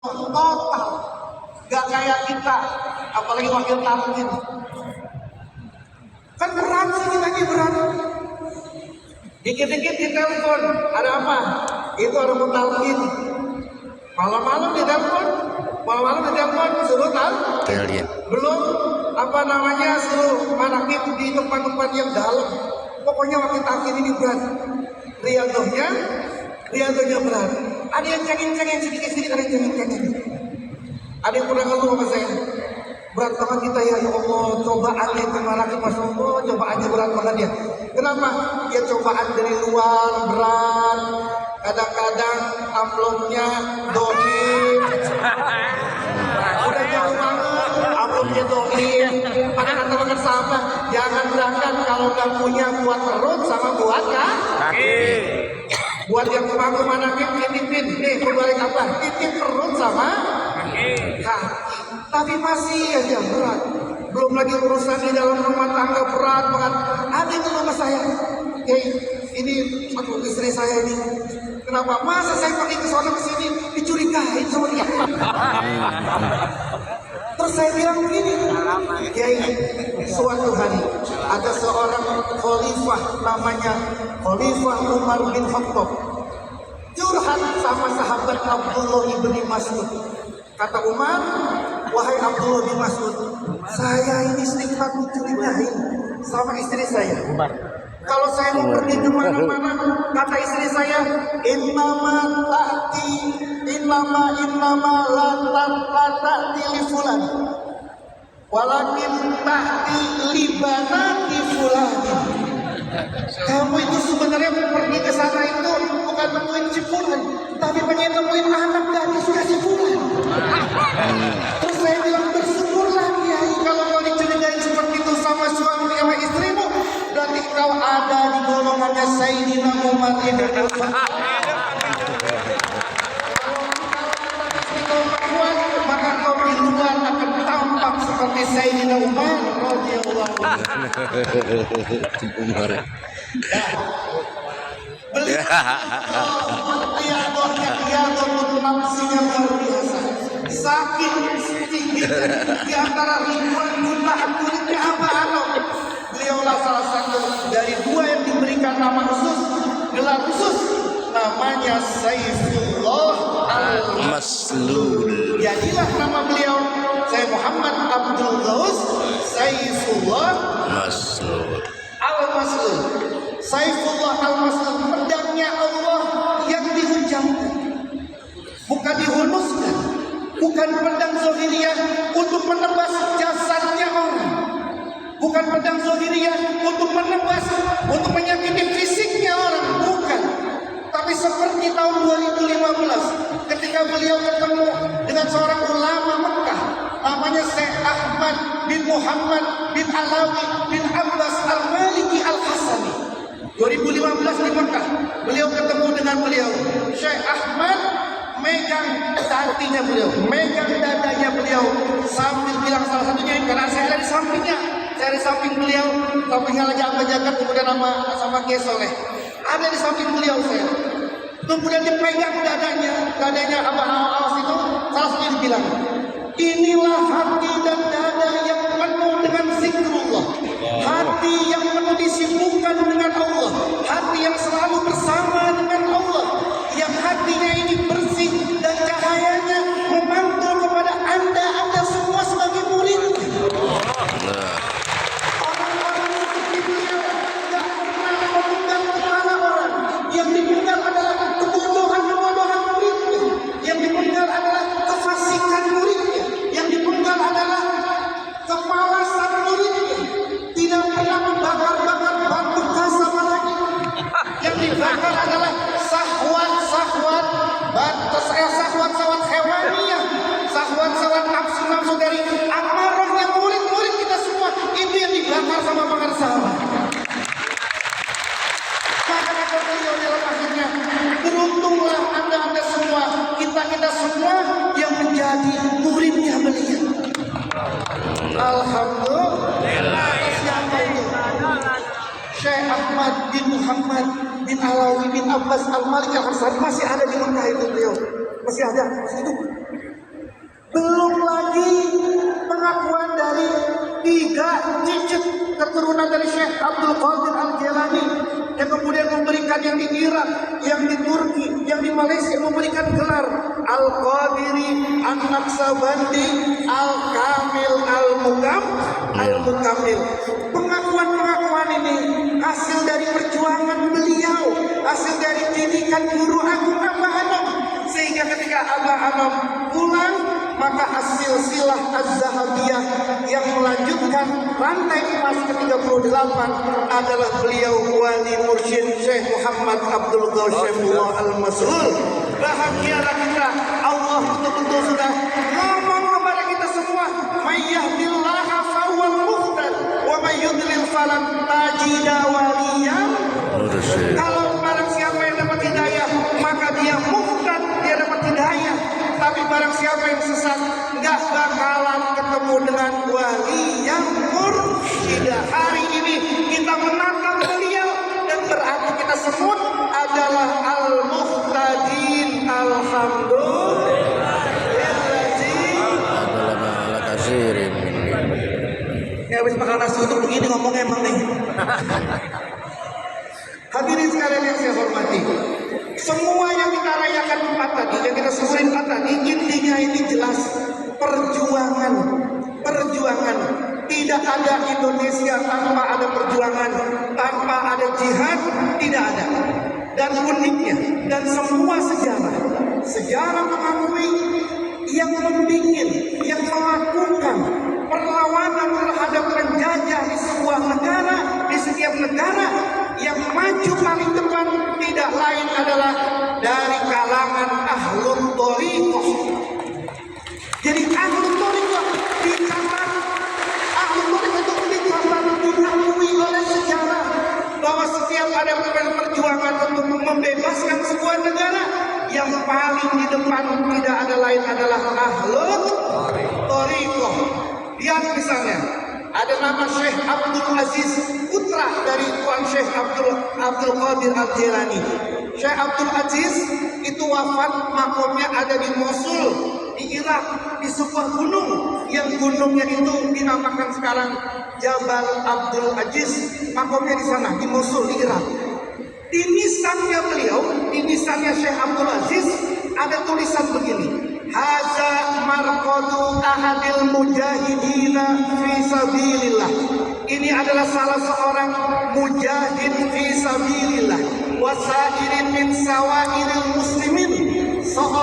total, gak kayak kita, apalagi wakil talqin. Kan berat sih kita ini berat. Dikit-dikit ditelepon, ada apa? Itu ada talqin. Malam-malam ditelepon, suruh talqin. Belum apa namanya suruh manakib di tempat-tempat yang dalam. Pokoknya wakil talqin ini berat. Riadohnya berat. Ada yang cengeng-cengeng sedikit-sedikit, ada yang cengeng-cengeng. Ada yang pernah ngeluh sama saya. Berat banget kita ya Allah, cobaannya kemana ke Mas Allah, cobaannya berat banget ya. Kenapa? Ya cobaan dari luar berat. Kadang-kadang amplopnya dohim. Udah jauh banget, amplopnya dohim. Pada kata sahabat, jangan berangkat kalau nggak punya buat perut sama buat kaki. Buat yang kemana-mana titipin, kembali apa? Titip perut sama kaki. Tapi masih aja berat. Belum lagi urusan di dalam rumah tangga berat banget. Ada itu sama saya. Ini satu istri saya ini. Kenapa? Masa saya pakai ke sana ke sini dicurigain sama dia. Terus saya bilang begini, suatu hari ada seorang khalifah namanya Khalifah Umar bin Khattab curhat sama sahabat Abdullah bin Mas'ud. Kata Umar, wahai Abdullah bin Mas'ud, saya ini sedikit dicurigain sama istri saya. Kalau saya mau pergi kemana-mana, kata istri saya, innama la ta'ti li fulan, walakin ta'ti li banati fulan. Kamu itu sebenarnya pergi ke sana itu bukan nemuin si fulan, tapi pengen nemuin anak gadisnya si fulan. Terus saya bilang, bersyukurlah Kiai kalau kau dicurigain seperti itu sama suami sama istrimu, berarti kau ada di golongannya Sayyidina Umar ibn Khattab. Maka kau di luar akan tampak seperti Sayyidina Umar radhiyallahu anhu. Beliau riadohnya nafsinya luar biasa. Saking tinggi di antara ribuan jutaan muridnya apa beliaulah salah satu dari dua yang diberikan nama khusus, gelar khusus, namanya Saifullah Al-Maslul. Jadilah nama beliau saya Muhammad Abdul Ghaus Saifullah Al-Maslul. Saifullah Al-Maslul, pedangnya Allah yang dihujamkan, bukan dihunuskan, bukan pedang zahiriyah untuk menebas jasadnya orang, bukan pedang zahiriyah untuk menebas, untuk menyakiti fisiknya orang, bukan. Tapi seperti tahun 2015 ketika beliau ketemu dengan seorang ulama Mekah namanya Syekh Ahmad bin Muhammad bin Alawi bin Abbas Al-Maliki Al-Hasani. 2015 di Mekah beliau ketemu dengan beliau. Syekh Ahmad megang hatinya beliau, megang dadanya beliau sambil bilang, salah satunya karena saya ada di sampingnya, saya di samping beliau, sampingnya lagi apa jagat, kemudian sama Kiai Soleh ada di samping beliau saya. Kemudian dipegang dadanya Abah Awas itu, salah satunya dibilang, inilah hati dan dada yang penuh dengan zikrullah, hati yang penuh disibukkan dengan Allah, hati yang selalu bersama dengan Allah, yang hatinya ini bersih dan cahayanya memantul kepada anda semua sebagai murid. Orang-orang seperti beliau tidak pernah memunggang kepala orang. Yang dipunggang adalah kebodohan muridnya, yang dipunggang adalah kefasikan muridnya, yang dipunggang adalah kemalasan muridnya. Tidak pernah membakar-bakar batu kasar lagi. Yang dibakar adalah sahwat hewaniyah, sahwat nafsu dari amarahnya murid-murid kita semua, itu yang dibakar sama bakar sahabat. Maka kata beliau dalam akhirnya, beruntunglah anda semua, kita semua yang menjadi muridnya beliau. Alhamdulillah. Siapa itu? Syekh Ahmad bin Muhammad bin Alawi bin Abbas Al-Malik Al-Hasani masih ada di Mekah itu beliau. Masih ada, masih hidup. Belum lagi pengakuan dari 3 cicit keturunan dari Syekh Abdul Qadir Al-Jilani yang kemudian memberikan yang di Irak, yang di Turki, yang di Malaysia memberikan gelar Al-Qadiri, An-Naqsabandi, Al-Kamil, Al-Mukamil. Pengakuan-pengakuan ini hasil dari perjuangan beliau, hasil dari didikan guru agung Abah Anom, sehingga ketika Abah Anom pulang, maka hasil silah Az-Zahabiyah yang melanjutkan rantai emas ke-38 adalah beliau wali mursyid Syekh Muhammad Abdul Ghawsifullah Al-Mas'ul. Bahagialah kita, Allah betul-betul sudah ngomong kepada kita semua, may yahdillaha fahuwal muhtad wa may yudlil falan tajida waliyan. Kalau barang siapa yang dapat hidayah, maka dia muhtad, dia dapat hidayah. Tapi barang siapa yang sesat, nggak bakalan ketemu dengan wali yang mursyidah. Hari ini kita menatap beliau dan berarti kita sebut adalah al-muhtadin. Alhamdulillah. Ya habis makan nasi untuk begini ngomongnya emang nih. Hadirin sekalian yang saya hormati, semua yang kita rayakan 4 tadi, yang kita syukurin 4 tadi, intinya ini jelas perjuangan. Tidak ada Indonesia tanpa ada perjuangan, tanpa ada jihad, tidak ada. Dan uniknya, dan semua sejarah mengakui yang membikin, yang melakukan perlawanan terhadap penjajah di sebuah negara, di setiap negara, yang maju paling depan tidak lain adalah dari kalangan ahlul thariqah. Jadi ahlul thariqah dicatat, ahlul thariqah itu dicatat, diakui oleh sejarah bahwa setiap ada perjuangan untuk membebaskan sebuah negara, yang paling di depan tidak ada lain adalah ahlul thariqah. Lihat misalnya, ada nama Syekh Abdul Aziz, putra dari Tuan Syekh Abdul Qadir Al-Jilani. Syekh Abdul Aziz itu wafat, makamnya ada di Mosul, di Irak, di sebuah gunung, yang gunungnya itu dinamakan sekarang Jabal Abdul Aziz. Makamnya di sana, di Mosul, di Irak. Di nisannya beliau, di nisannya Syekh Abdul Aziz, ada tulisan begini: Haza marqadu ahadil mujahidina fi sabilillah. Ini adalah salah seorang mujahid fi sabilillah, wasairin min sawairil muslimin,